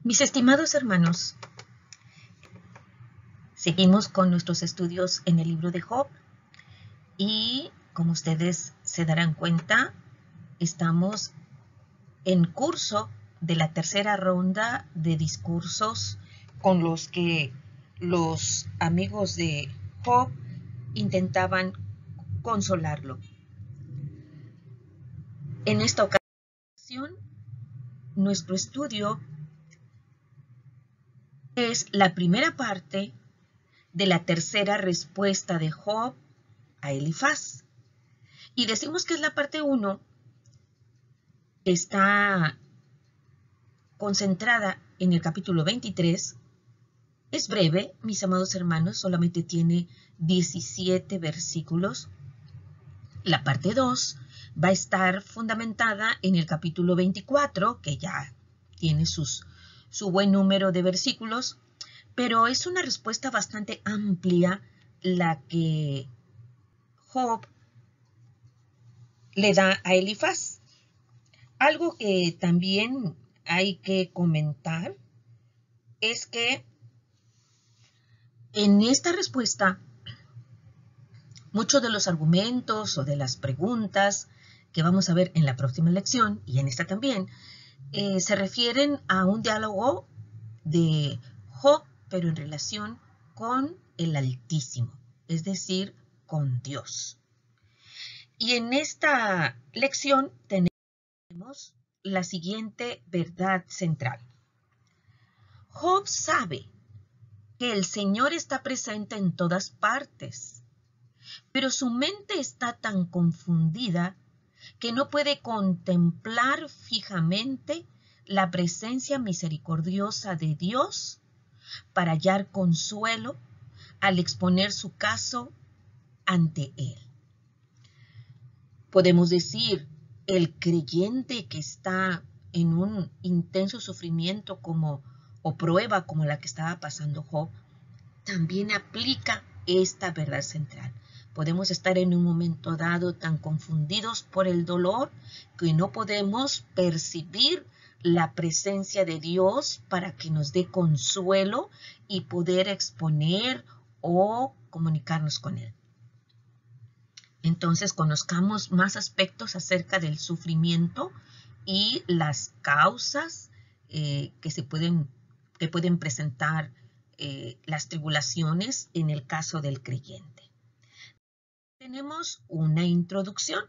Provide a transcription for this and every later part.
Mis estimados hermanos, seguimos con nuestros estudios en el libro de Job y, como ustedes se darán cuenta, estamos en curso de la tercera ronda de discursos con los que los amigos de Job intentaban consolarlo. En esta ocasión, nuestro estudio es la primera parte de la tercera respuesta de Job a Elifaz. Y decimos que es la parte 1, está concentrada en el capítulo 23. Es breve, mis amados hermanos, solamente tiene 17 versículos. La parte 2 va a estar fundamentada en el capítulo 24, que ya tiene su buen número de versículos, pero es una respuesta bastante amplia la que Job le da a Elifaz. Algo que también hay que comentar es que en esta respuesta muchos de los argumentos o de las preguntas que vamos a ver en la próxima lección y en esta también se refieren a un diálogo de Job, pero en relación con el Altísimo, es decir, con Dios. Y en esta lección tenemos la siguiente verdad central. Job sabe que el Señor está presente en todas partes, pero su mente está tan confundida que no puede contemplar fijamente la presencia misericordiosa de Dios para hallar consuelo al exponer su caso ante Él. Podemos decir, el creyente que está en un intenso sufrimiento o prueba como la que estaba pasando Job, también aplica esta verdad central. Podemos estar en un momento dado tan confundidos por el dolor que no podemos percibir la presencia de Dios para que nos dé consuelo y poder exponer o comunicarnos con Él. Entonces, conozcamos más aspectos acerca del sufrimiento y las causas que pueden presentar las tribulaciones en el caso del creyente. Tenemos una introducción.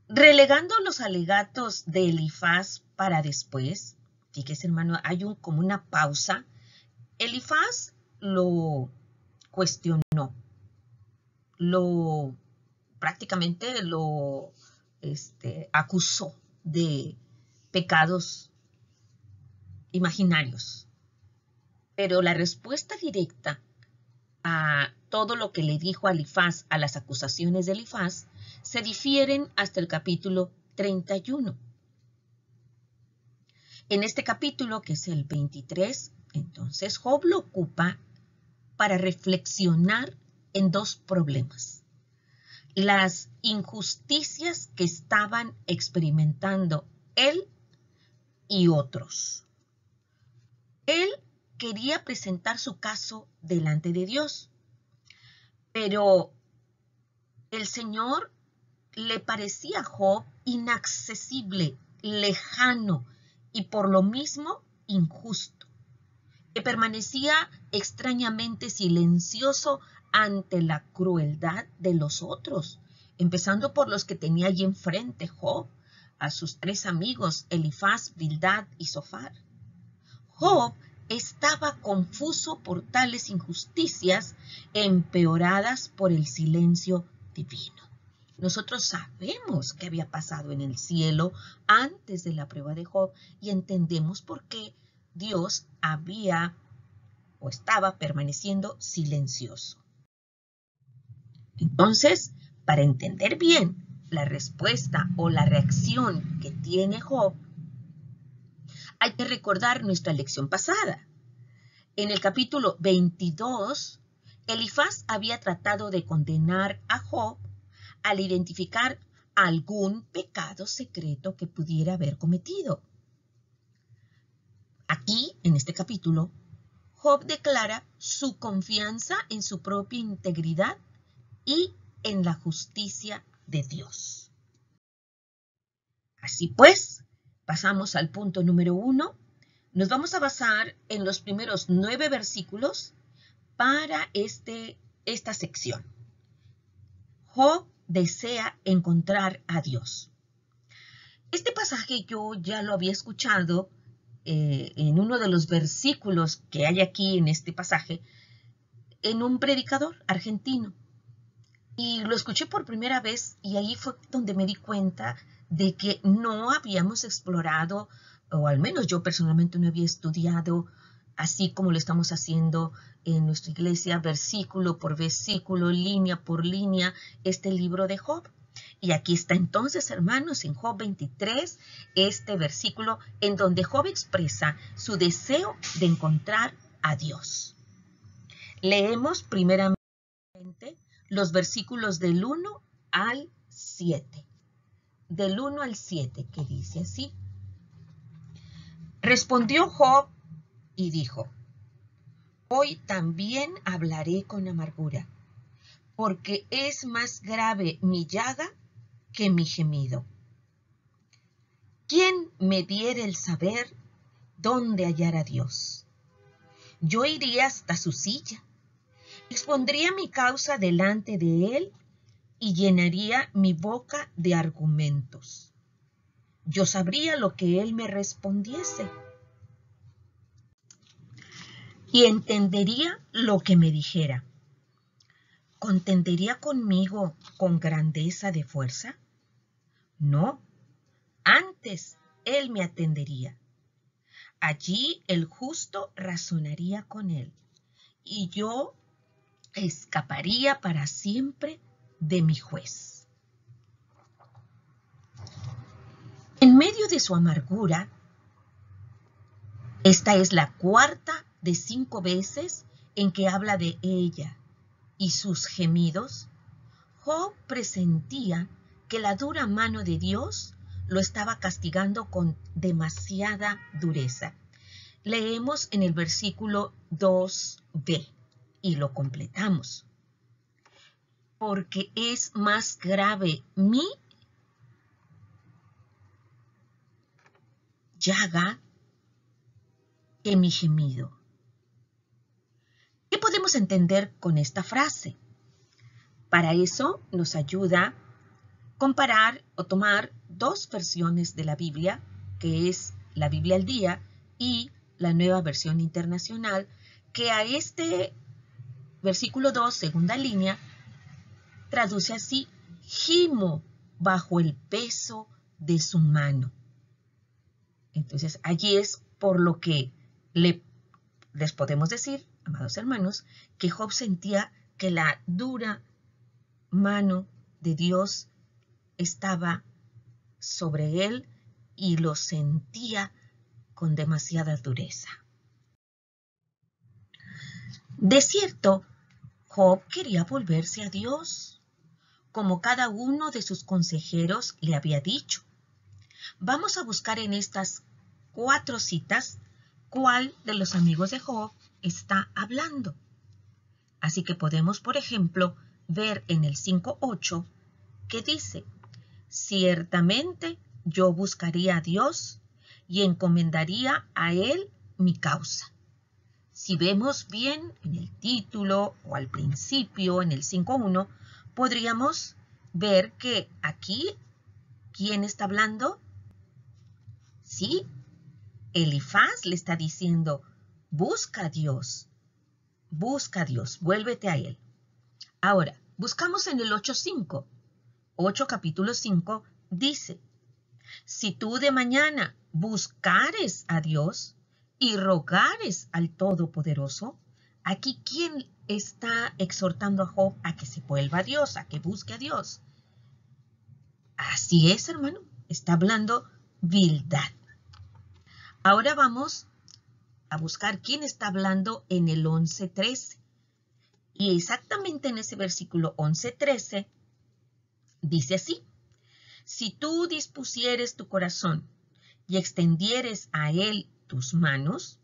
Relegando los alegatos de Elifaz para después, fíjese hermano, hay como una pausa. Elifaz lo cuestionó, prácticamente lo acusó de pecados imaginarios. Pero la respuesta directa a todo lo que le dijo a Elifaz, a las acusaciones de Elifaz, se difieren hasta el capítulo 31. En este capítulo, que es el 23, entonces Job lo ocupa para reflexionar en dos problemas. Las injusticias que estaban experimentando él y otros. Él quería presentar su caso delante de Dios, pero el Señor le parecía a Job inaccesible, lejano y por lo mismo injusto, que permanecía extrañamente silencioso ante la crueldad de los otros, empezando por los que tenía allí enfrente Job, a sus 3 amigos, Elifaz, Bildad y Zofar. Job estaba confuso por tales injusticias empeoradas por el silencio divino. Nosotros sabemos qué había pasado en el cielo antes de la prueba de Job y entendemos por qué Dios estaba permaneciendo silencioso. Entonces, para entender bien la respuesta o la reacción que tiene Job, hay que recordar nuestra lección pasada. En el capítulo 22, Elifaz había tratado de condenar a Job al identificar algún pecado secreto que pudiera haber cometido. Aquí, en este capítulo, Job declara su confianza en su propia integridad y en la justicia de Dios. Así pues, pasamos al punto número 1. Nos vamos a basar en los primeros 9 versículos para esta sección. Job desea encontrar a Dios. Este pasaje yo ya lo había escuchado en uno de los versículos que hay aquí en este pasaje, en un predicador argentino. Y lo escuché por primera vez y ahí fue donde me di cuenta de que no habíamos explorado, o al menos yo personalmente no había estudiado, así como lo estamos haciendo en nuestra iglesia, versículo por versículo, línea por línea, este libro de Job. Y aquí está entonces, hermanos, en Job 23, este versículo en donde Job expresa su deseo de encontrar a Dios. Leemos primeramente los versículos del 1 al 7. Del 1 al 7, que dice así. Respondió Job y dijo: Hoy también hablaré con amargura, porque es más grave mi llaga que mi gemido. ¿Quién me diera el saber dónde hallar a Dios? Yo iría hasta su silla, expondría mi causa delante de él y llenaría mi boca de argumentos. Yo sabría lo que él me respondiese y entendería lo que me dijera. ¿Contendería conmigo con grandeza de fuerza? No, antes él me atendería. Allí el justo razonaría con él, y yo escaparía para siempre de mi juez. En medio de su amargura, esta es la cuarta de 5 veces en que habla de ella y sus gemidos, Job presentía que la dura mano de Dios lo estaba castigando con demasiada dureza. Leemos en el versículo 2b y lo completamos. Porque es más grave mi llaga que mi gemido. ¿Qué podemos entender con esta frase? Para eso nos ayuda comparar o tomar 2 versiones de la Biblia, que es la Biblia al día y la Nueva Versión Internacional, que a este versículo 2, segunda línea, traduce así: gimo bajo el peso de su mano. Entonces, allí es por lo que les podemos decir, amados hermanos, que Job sentía que la dura mano de Dios estaba sobre él y lo sentía con demasiada dureza. De cierto, Job quería volverse a Dios, como cada uno de sus consejeros le había dicho. Vamos a buscar en estas 4 citas cuál de los amigos de Job está hablando. Así que podemos, por ejemplo, ver en el 5:8 que dice: ciertamente yo buscaría a Dios y encomendaría a él mi causa. Si vemos bien en el título o al principio, en el 5:1, podríamos ver que aquí, ¿quién está hablando? Sí, Elifaz le está diciendo: busca a Dios, vuélvete a él. Ahora, buscamos en el 8:5. 8 capítulo 5 dice: si tú de mañana buscares a Dios y rogares al Todopoderoso. Aquí, ¿quién está exhortando a Job a que se vuelva a Dios, a que busque a Dios? Así es, hermano, está hablando Bildad. Ahora vamos a buscar quién está hablando en el 11:13. Y exactamente en ese versículo 11:13 dice así: si tú dispusieres tu corazón y extendieres a él tus manos.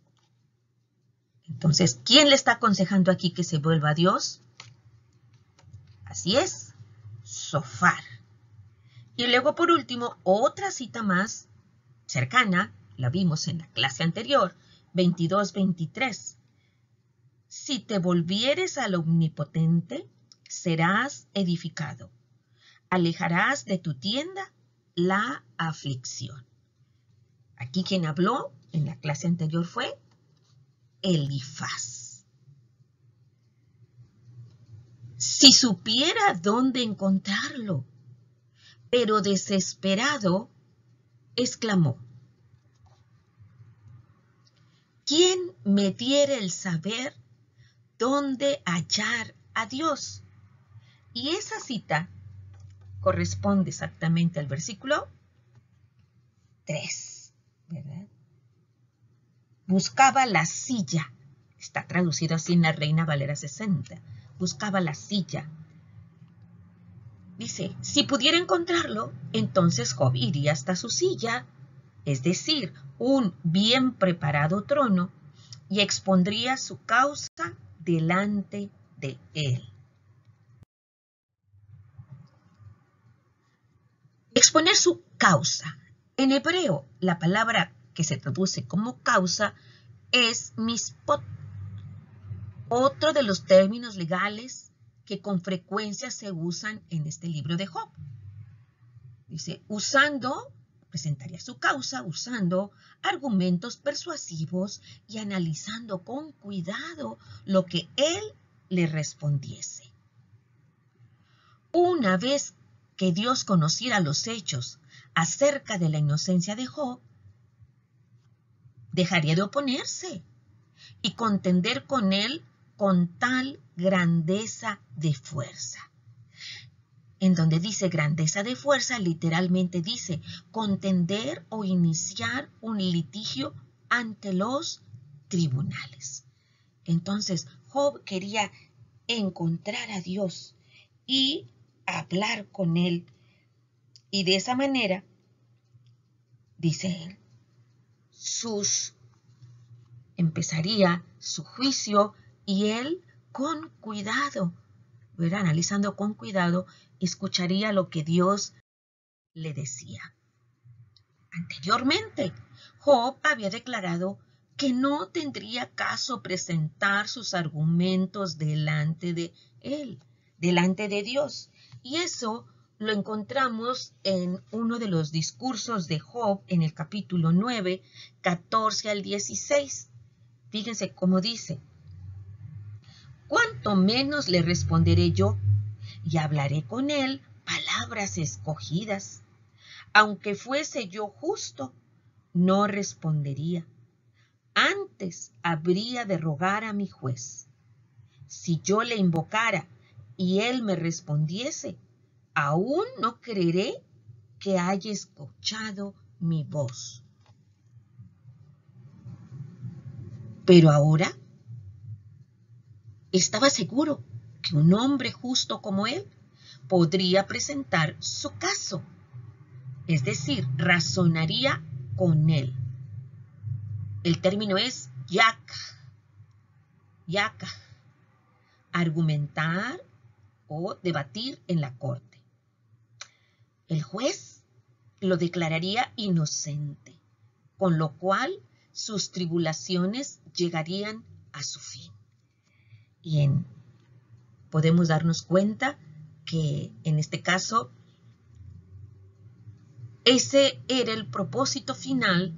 Entonces, ¿quién le está aconsejando aquí que se vuelva a Dios? Así es, Zofar. Y luego, por último, otra cita más cercana, la vimos en la clase anterior, 22-23. Si te volvieres al Omnipotente, serás edificado. Alejarás de tu tienda la aflicción. Aquí quien habló en la clase anterior fue Elifaz. Si supiera dónde encontrarlo, pero desesperado, exclamó: ¿quién me diera el saber dónde hallar a Dios? Y esa cita corresponde exactamente al versículo 3, ¿verdad? Buscaba la silla, está traducido así en la Reina Valera 60, buscaba la silla. Dice, si pudiera encontrarlo, entonces Job iría hasta su silla, es decir, un bien preparado trono, y expondría su causa delante de él. Exponer su causa. En hebreo, la palabra que se traduce como causa es mispot, otro de los términos legales que con frecuencia se usan en este libro de Job. Dice, presentaría su causa usando argumentos persuasivos y analizando con cuidado lo que él le respondiese. Una vez que Dios conociera los hechos acerca de la inocencia de Job, dejaría de oponerse y contender con él con tal grandeza de fuerza. En donde dice grandeza de fuerza, literalmente dice contender o iniciar un litigio ante los tribunales. Entonces, Job quería encontrar a Dios y hablar con él. Y de esa manera, dice él, empezaría su juicio y él con cuidado, ¿verdad? Analizando con cuidado, escucharía lo que Dios le decía. Anteriormente, Job había declarado que no tendría caso presentar sus argumentos delante de él, delante de Dios. Y eso lo encontramos en uno de los discursos de Job en el capítulo 9, 14 al 16. Fíjense cómo dice: ¿cuánto menos le responderé yo? Y hablaré con él palabras escogidas. Aunque fuese yo justo, no respondería. Antes habría de rogar a mi juez. Si yo le invocara y él me respondiese, aún no creeré que haya escuchado mi voz. Pero ahora estaba seguro que un hombre justo como él podría presentar su caso, es decir, razonaría con él. El término es yaka, argumentar o debatir en la corte. El juez lo declararía inocente, con lo cual sus tribulaciones llegarían a su fin. Y podemos darnos cuenta que en este caso ese era el propósito final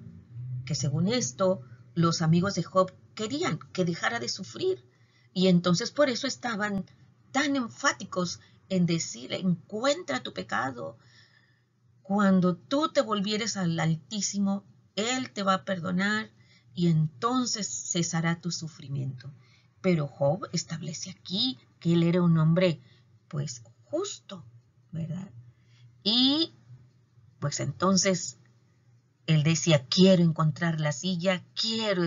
que, según esto, los amigos de Job querían, que dejara de sufrir. Y entonces por eso estaban tan enfáticos en decir, encuentra tu pecado. Cuando tú te volvieres al Altísimo, Él te va a perdonar y entonces cesará tu sufrimiento. Pero Job establece aquí que él era un hombre, pues, justo, ¿verdad? Y, pues, entonces, él decía, quiero encontrar la silla, quiero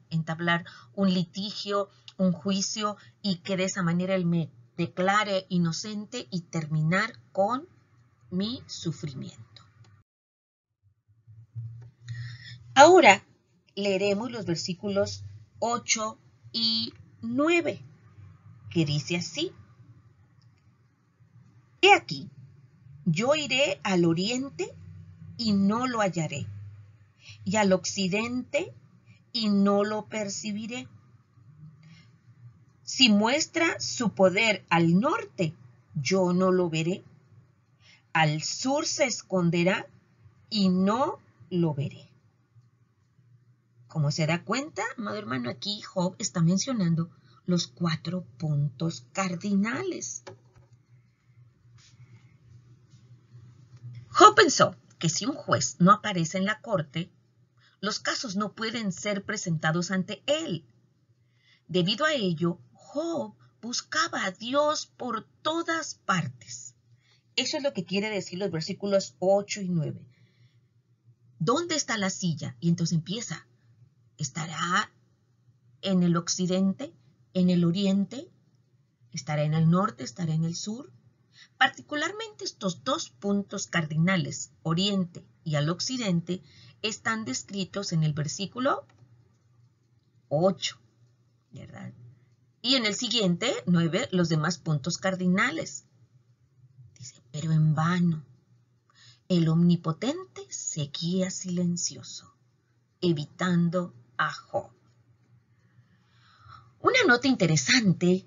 entablar un litigio, un juicio, y que de esa manera él me declare inocente y terminar con mi sufrimiento. Ahora, leeremos los versículos 8 y 9, que dice así. He aquí, yo iré al oriente y no lo hallaré, y al occidente y no lo percibiré. Si muestra su poder al norte, yo no lo veré. Al sur se esconderá y no lo veré. Como se da cuenta, amado hermano, aquí Job está mencionando los 4 puntos cardinales. Job pensó que si un juez no aparece en la corte, los casos no pueden ser presentados ante él. Debido a ello, Job buscaba a Dios por todas partes. Eso es lo que quiere decir los versículos 8 y 9. ¿Dónde está la silla? Y entonces empieza. ¿Estará en el occidente? ¿En el oriente? ¿Estará en el norte? ¿Estará en el sur? Particularmente estos 2 puntos cardinales, oriente y al occidente, están descritos en el versículo 8, ¿verdad? Y en el siguiente, 9, los demás puntos cardinales. Dice, pero en vano, el omnipotente seguía silencioso, evitando a Job. Una nota interesante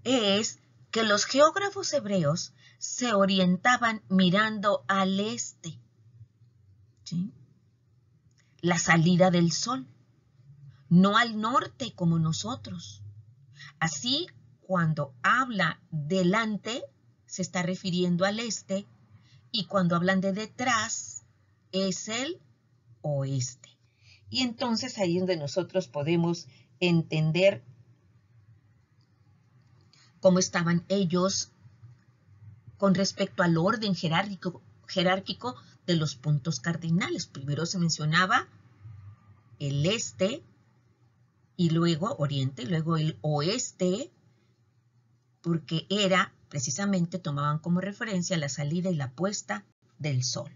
es que los geógrafos hebreos se orientaban mirando al este, ¿sí? La salida del sol, no al norte como nosotros. Así, cuando habla delante, se está refiriendo al este, y cuando hablan de detrás, es el oeste. Y entonces ahí es donde nosotros podemos entender cómo estaban ellos con respecto al orden jerárquico de los puntos cardinales. Primero se mencionaba el este, y luego oriente, y luego el oeste, porque era precisamente, tomaban como referencia la salida y la puesta del sol.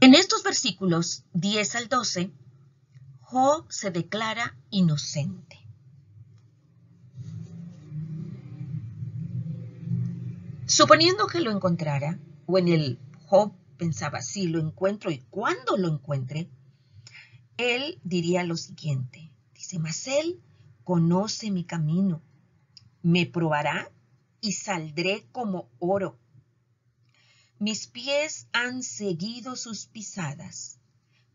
En estos versículos 10 al 12, Job se declara inocente. Suponiendo que lo encontrara, o en el Job pensaba, si lo encuentro y cuando lo encuentre, él diría lo siguiente. Dice, mas él conoce mi camino, me probará y saldré como oro. Mis pies han seguido sus pisadas,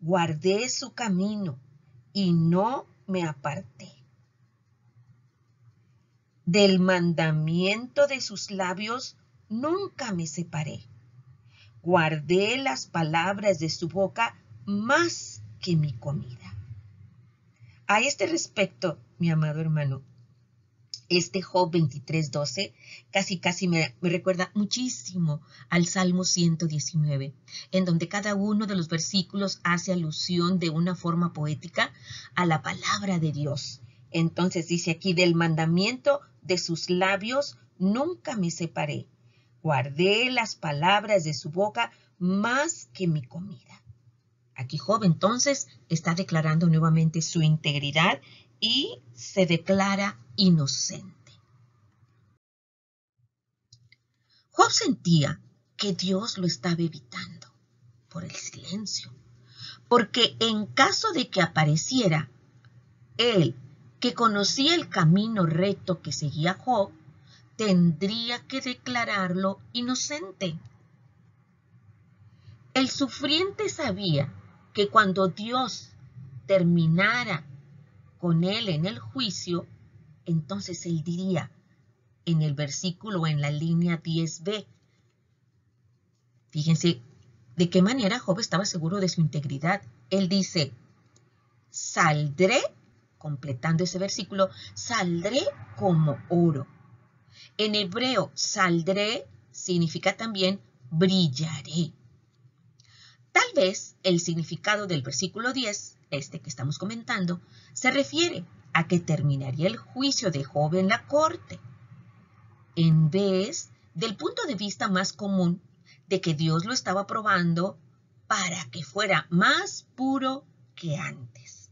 guardé su camino y no me aparté. Del mandamiento de sus labios nunca me separé. Guardé las palabras de su boca más que mi comida. A este respecto, mi amado hermano, este Job 23:12 casi me recuerda muchísimo al Salmo 119, en donde cada uno de los versículos hace alusión de una forma poética a la palabra de Dios. Entonces dice aquí, del mandamiento de sus labios nunca me separé. Guardé las palabras de su boca más que mi comida. Aquí Job entonces está declarando nuevamente su integridad y se declara inocente. Job sentía que Dios lo estaba evitando por el silencio, porque en caso de que apareciera él, que conocía el camino recto que seguía Job, tendría que declararlo inocente. El sufriente sabía que cuando Dios terminara con él en el juicio, entonces él diría en el versículo, en la línea 10b, fíjense de qué manera Job estaba seguro de su integridad. Él dice, saldré, completando ese versículo, saldré como oro. En hebreo, saldré significa también brillaré. Tal vez el significado del versículo 10, este que estamos comentando, se refiere a que terminaría el juicio de Job en la corte, en vez del punto de vista más común de que Dios lo estaba probando para que fuera más puro que antes.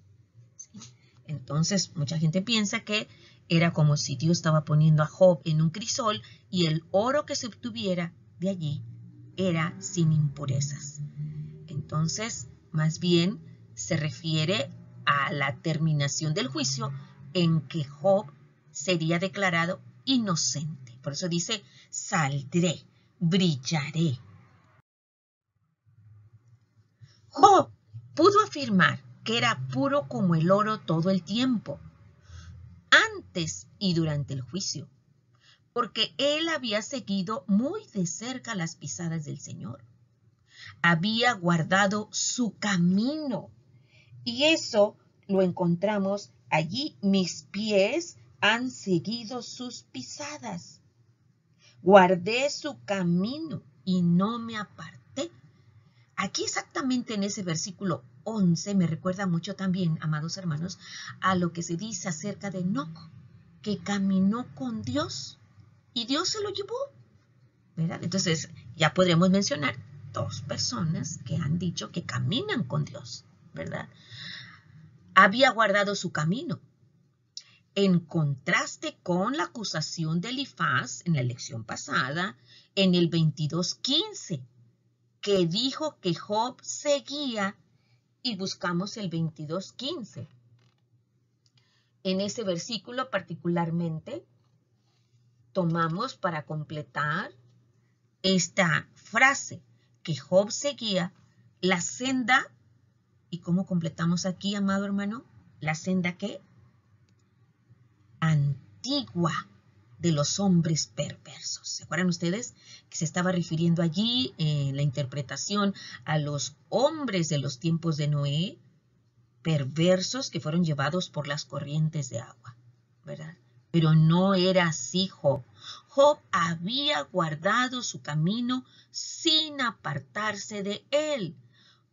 ¿Sí? Entonces, mucha gente piensa que era como si Dios estaba poniendo a Job en un crisol y el oro que se obtuviera de allí era sin impurezas. Entonces, más bien se refiere a la terminación del juicio en que Job sería declarado inocente. Por eso dice, saldré, brillaré. Job pudo afirmar que era puro como el oro todo el tiempo, antes y durante el juicio, porque él había seguido muy de cerca las pisadas del Señor. Había guardado su camino. Y eso lo encontramos allí. Mis pies han seguido sus pisadas. Guardé su camino y no me aparté. Aquí exactamente en ese versículo 11 me recuerda mucho también, amados hermanos, a lo que se dice acerca de Enoc, que caminó con Dios y Dios se lo llevó, ¿verdad? Entonces ya podremos mencionar 2 personas que han dicho que caminan con Dios, ¿verdad? Había guardado su camino. En contraste con la acusación de Elifaz en la lección pasada, en el 22:15, que dijo que Job seguía, y buscamos el 22:15. En ese versículo particularmente tomamos para completar esta frase, que Job seguía la senda. ¿Y cómo completamos aquí, amado hermano? La senda ¿qué? Antigua de los hombres perversos. ¿Se acuerdan ustedes que se estaba refiriendo allí en la interpretación a los hombres de los tiempos de Noé, perversos que fueron llevados por las corrientes de agua, ¿verdad? Pero no era así Job. Job había guardado su camino sin apartarse de él,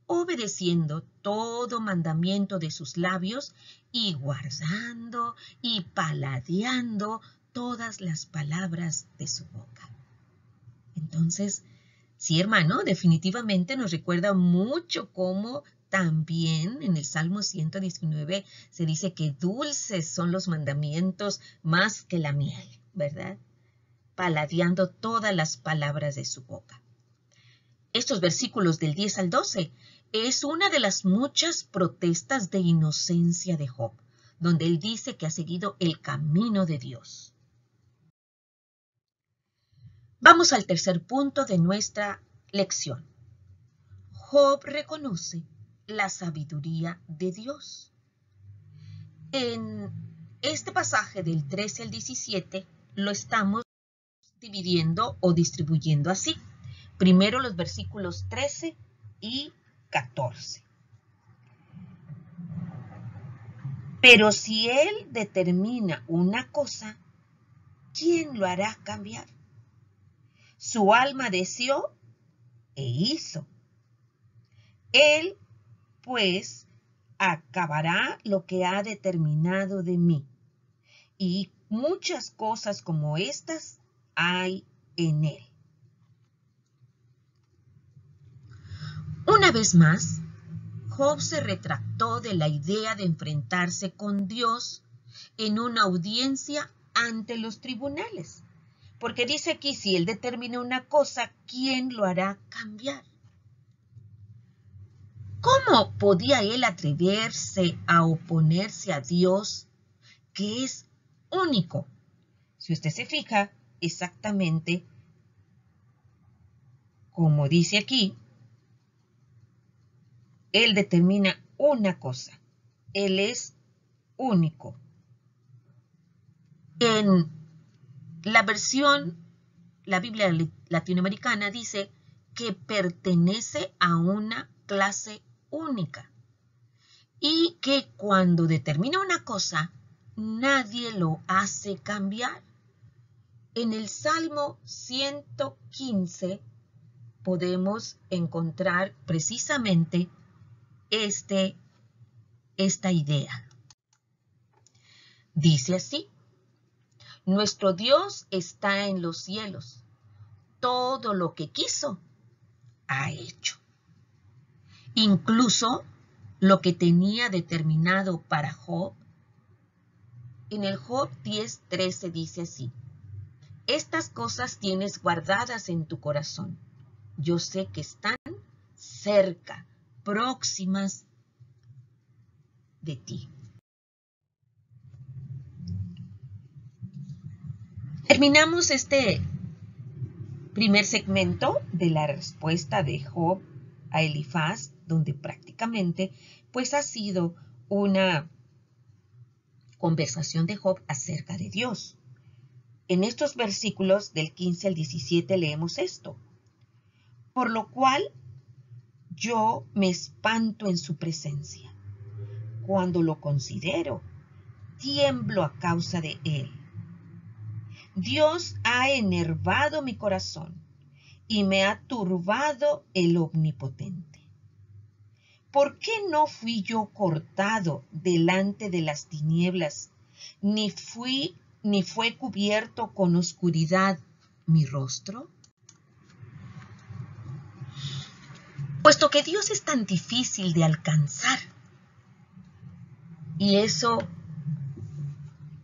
obedeciendo todo mandamiento de sus labios y guardando y paladeando todas las palabras de su boca. Entonces, sí, hermano, definitivamente nos recuerda mucho cómo también en el Salmo 119 se dice que dulces son los mandamientos más que la miel, ¿verdad? Paladeando todas las palabras de su boca. Estos versículos del 10 al 12 es una de las muchas protestas de inocencia de Job, donde él dice que ha seguido el camino de Dios. Vamos al tercer punto de nuestra lección. Job reconoce la sabiduría de Dios. En este pasaje del 13 al 17 lo estamos dividiendo o distribuyendo así. Primero los versículos 13 y 14. Pero si él determina una cosa, ¿quién lo hará cambiar? Su alma deseó e hizo. Él, pues, acabará lo que ha determinado de mí. Y muchas cosas como estas hay en él. Una vez más, Job se retractó de la idea de enfrentarse con Dios en una audiencia ante los tribunales. Porque dice aquí, si él determina una cosa, ¿quién lo hará cambiar? ¿Cómo podía él atreverse a oponerse a Dios, que es único? Si usted se fija, exactamente como dice aquí, él determina una cosa. Él es único. En la versión, la Biblia latinoamericana dice que pertenece a una clase única y que cuando determina una cosa, nadie lo hace cambiar. En el Salmo 115 podemos encontrar precisamente esta idea. Dice así: nuestro Dios está en los cielos. Todo lo que quiso, ha hecho. incluso lo que tenía determinado para Job. En el Job 10:13 dice así: estas cosas tienes guardadas en tu corazón. Yo sé que están cerca, próximas de ti. Terminamos este primer segmento de la respuesta de Job a Elifaz, donde prácticamente pues ha sido una conversación de Job acerca de Dios. En estos versículos del 15 al 17 leemos esto: por lo cual yo me espanto en su presencia. Cuando lo considero, tiemblo a causa de él. Dios ha enervado mi corazón y me ha turbado el Omnipotente. ¿Por qué no fui yo cortado delante de las tinieblas, ni fue cubierto con oscuridad mi rostro? Puesto que Dios es tan difícil de alcanzar, y eso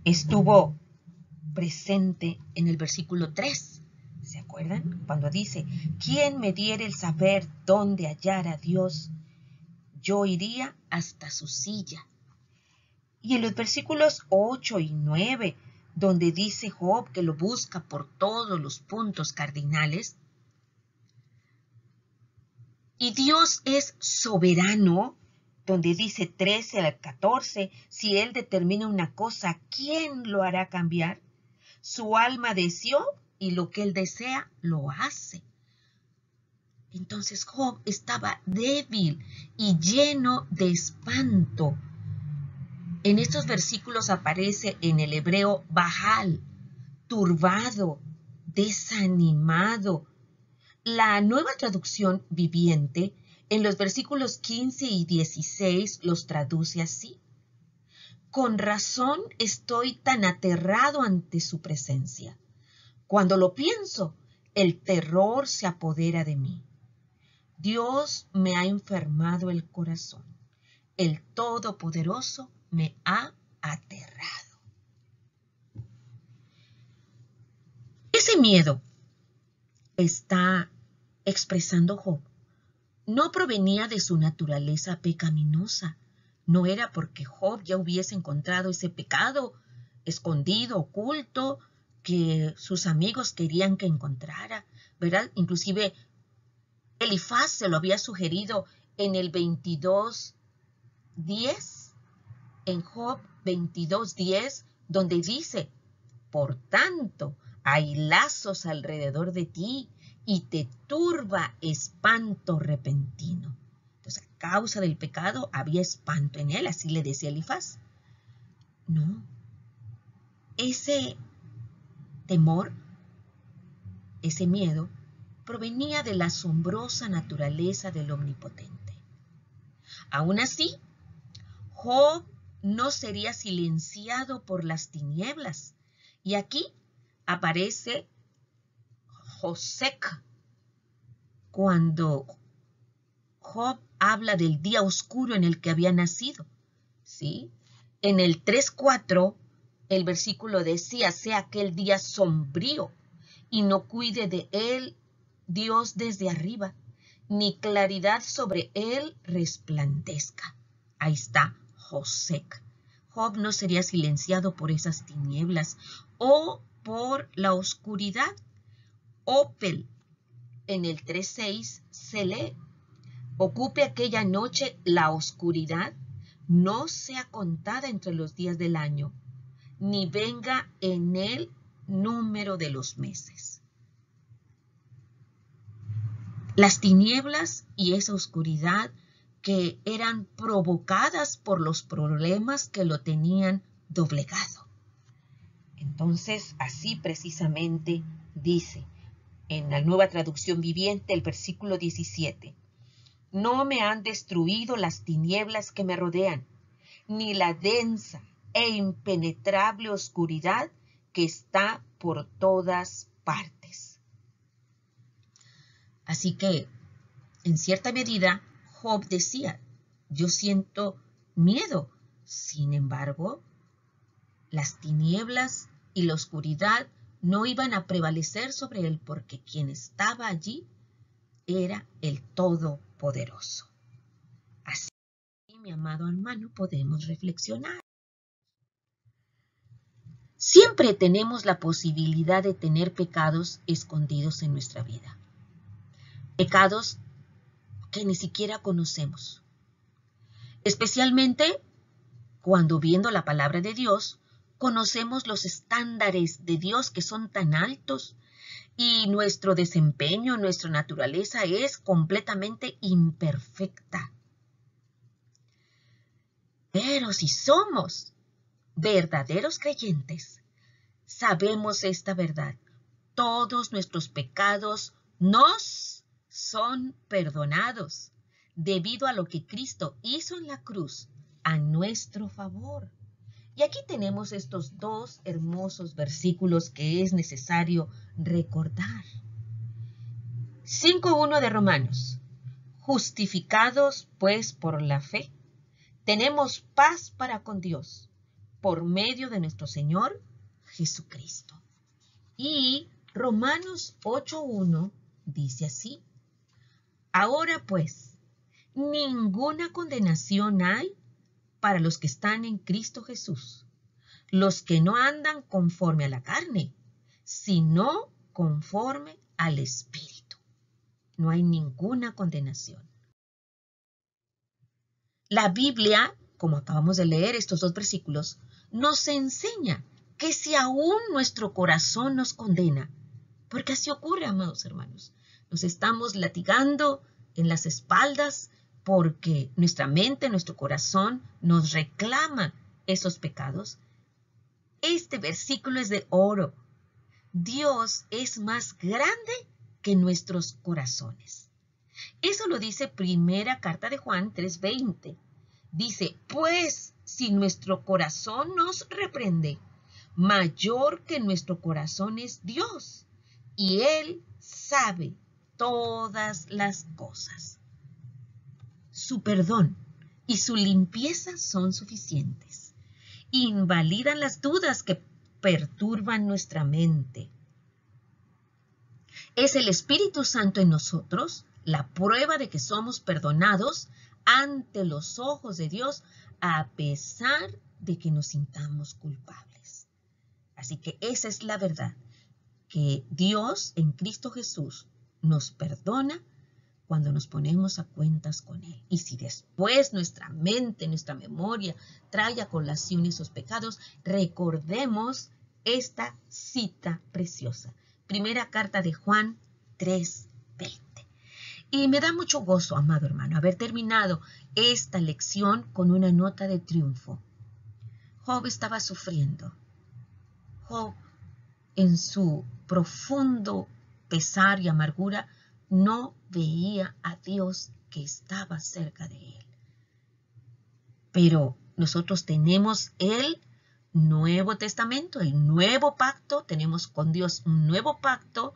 estuvo presente en el versículo 3. ¿Se acuerdan? Cuando dice: ¿quién me diera el saber dónde hallar a Dios? Yo iría hasta su silla. Y en los versículos 8 y 9, donde dice Job que lo busca por todos los puntos cardinales, y Dios es soberano, donde dice 13 al 14, si Él determina una cosa, ¿quién lo hará cambiar? Su alma deseó y lo que Él desea lo hace. Entonces Job estaba débil y lleno de espanto. En estos versículos aparece en el hebreo Baal, turbado, desanimado. La Nueva Traducción Viviente en los versículos 15 y 16 los traduce así: con razón estoy tan aterrado ante su presencia. Cuando lo pienso, el terror se apodera de mí. Dios me ha enfermado el corazón. El Todopoderoso me ha aterrado. Ese miedo está expresando Job no provenía de su naturaleza pecaminosa. No era porque Job ya hubiese encontrado ese pecado escondido, oculto, que sus amigos querían que encontrara, ¿verdad? Inclusive Elifaz se lo había sugerido en el 22:10, en Job 22:10, donde dice: por tanto, hay lazos alrededor de ti y te turba espanto repentino. Entonces, a causa del pecado había espanto en él, así le decía Elifaz. No, ese temor, ese miedo, provenía de la asombrosa naturaleza del Omnipotente. Aún así, Job no sería silenciado por las tinieblas. Y aquí aparece Josec cuando Job habla del día oscuro en el que había nacido. ¿Sí? En el 3:4, el versículo decía: sea aquel día sombrío y no cuide de él Dios desde arriba, ni claridad sobre él resplandezca. Ahí está Josec. Job no sería silenciado por esas tinieblas o por la oscuridad. Opel, en el 3:6 se lee: ocupe aquella noche la oscuridad, no sea contada entre los días del año, ni venga en el número de los meses. Las tinieblas y esa oscuridad que eran provocadas por los problemas que lo tenían doblegado. Entonces, así precisamente dice en la Nueva Traducción Viviente el versículo 17: no me han destruido las tinieblas que me rodean, ni la densa e impenetrable oscuridad que está por todas partes. Así que, en cierta medida, Job decía, yo siento miedo. Sin embargo, las tinieblas y la oscuridad no iban a prevalecer sobre él porque quien estaba allí era el Todopoderoso. Así, mi amado hermano, podemos reflexionar. Siempre tenemos la posibilidad de tener pecados escondidos en nuestra vida. Pecados que ni siquiera conocemos. Especialmente cuando viendo la palabra de Dios, conocemos los estándares de Dios que son tan altos y nuestro desempeño, nuestra naturaleza es completamente imperfecta. Pero si somos verdaderos creyentes, sabemos esta verdad. Todos nuestros pecados nos son perdonados debido a lo que Cristo hizo en la cruz a nuestro favor. Y aquí tenemos estos dos hermosos versículos que es necesario recordar. 5:1 de Romanos. Justificados pues por la fe, tenemos paz para con Dios por medio de nuestro Señor Jesucristo. Y Romanos 8:1 dice así. Ahora pues, ninguna condenación hay para los que están en Cristo Jesús, los que no andan conforme a la carne, sino conforme al Espíritu. No hay ninguna condenación. La Biblia, como acabamos de leer estos dos versículos, nos enseña que si aún nuestro corazón nos condena, porque así ocurre, amados hermanos, nos estamos latigando en las espaldas porque nuestra mente, nuestro corazón nos reclama esos pecados. Este versículo es de oro. Dios es más grande que nuestros corazones. Eso lo dice primera carta de Juan 3:20. Dice, pues si nuestro corazón nos reprende, mayor que nuestro corazón es Dios, y Él sabe todas las cosas. Su perdón y su limpieza son suficientes. Invalidan las dudas que perturban nuestra mente. Es el Espíritu Santo en nosotros la prueba de que somos perdonados ante los ojos de Dios a pesar de que nos sintamos culpables. Así que esa es la verdad, que Dios en Cristo Jesús nos perdona cuando nos ponemos a cuentas con Él. Y si después nuestra mente, nuestra memoria trae a colación esos pecados, recordemos esta cita preciosa. Primera carta de Juan 3:20. Y me da mucho gozo, amado hermano, haber terminado esta lección con una nota de triunfo. Job estaba sufriendo. Job, en su profundo pesar y amargura, no veía a Dios que estaba cerca de él. Pero nosotros tenemos el Nuevo Testamento, el nuevo pacto, tenemos con Dios un nuevo pacto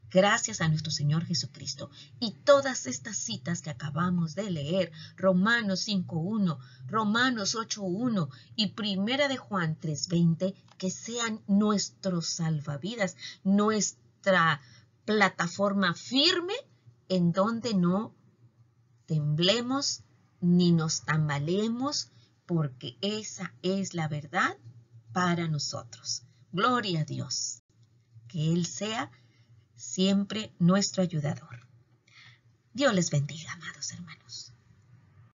gracias a nuestro Señor Jesucristo. Y todas estas citas que acabamos de leer, Romanos 5:1, Romanos 8:1 y Primera de Juan 3:20, que sean nuestros salvavidas, nuestra plataforma firme en donde no temblemos ni nos tambaleemos, porque esa es la verdad para nosotros. Gloria a Dios. Que Él sea siempre nuestro ayudador. Dios les bendiga, amados hermanos.